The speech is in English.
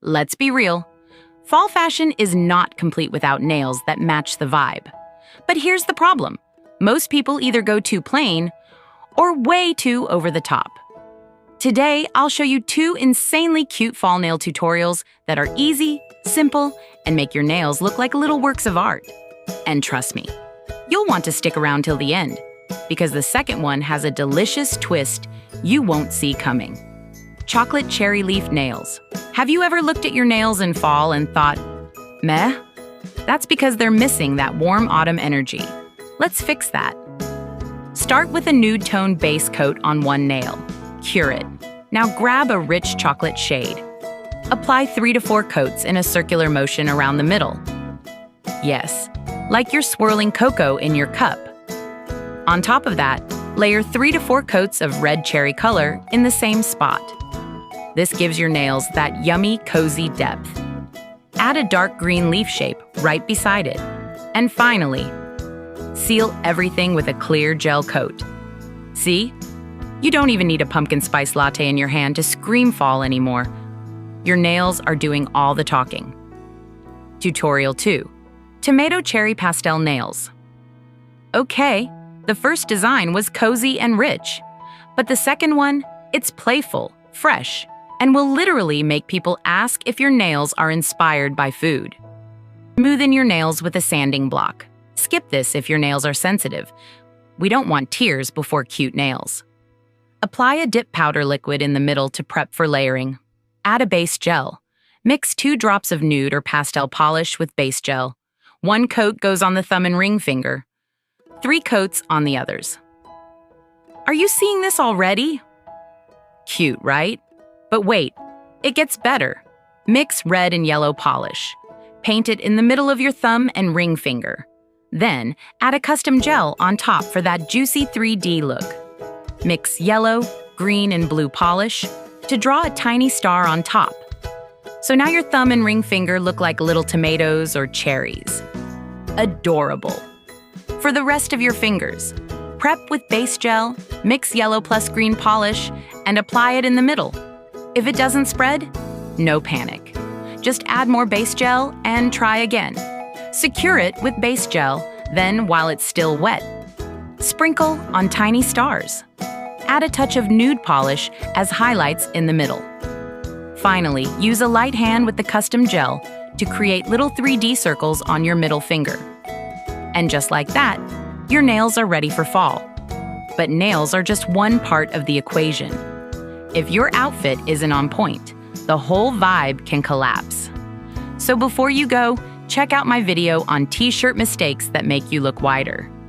Let's be real. Fall fashion is not complete without nails that match the vibe. But here's the problem. Most people either go too plain or way too over the top. Today, I'll show you 2 insanely cute fall nail tutorials that are easy, simple, and make your nails look like little works of art. And trust me, you'll want to stick around till the end, because the second one has a delicious twist you won't see coming. Chocolate cherry leaf nails. Have you ever looked at your nails in fall and thought, meh? That's because they're missing that warm autumn energy. Let's fix that. Start with a nude tone base coat on one nail. Cure it. Now grab a rich chocolate shade. Apply 3 to 4 coats in a circular motion around the middle. Yes, like you're swirling cocoa in your cup. On top of that, layer 3 to 4 coats of red cherry color in the same spot. This gives your nails that yummy, cozy depth. Add a dark green leaf shape right beside it. And finally, seal everything with a clear gel coat. See? You don't even need a pumpkin spice latte in your hand to scream fall anymore. Your nails are doing all the talking. Tutorial 2. Tomato cherry pastel nails. Okay, the first design was cozy and rich, but the second one, it's playful, fresh, and will literally make people ask if your nails are inspired by food. Smoothen your nails with a sanding block. Skip this if your nails are sensitive. We don't want tears before cute nails. Apply a dip powder liquid in the middle to prep for layering. Add a base gel. Mix 2 drops of nude or pastel polish with base gel. 1 coat goes on the thumb and ring finger. 3 coats on the others. Are you seeing this already? Cute, right? But wait, it gets better. Mix red and yellow polish. Paint it in the middle of your thumb and ring finger. Then, add a custom gel on top for that juicy 3D look. Mix yellow, green, and blue polish to draw a tiny star on top. So now your thumb and ring finger look like little tomatoes or cherries. Adorable. For the rest of your fingers, prep with base gel, mix yellow plus green polish, and apply it in the middle. If it doesn't spread, no panic. Just add more base gel and try again. Secure it with base gel, then while it's still wet, sprinkle on tiny stars. Add a touch of nude polish as highlights in the middle. Finally, use a light hand with the custom gel to create little 3D circles on your middle finger. And just like that, your nails are ready for fall. But nails are just one part of the equation. If your outfit isn't on point, the whole vibe can collapse. So before you go, check out my video on t-shirt mistakes that make you look wider.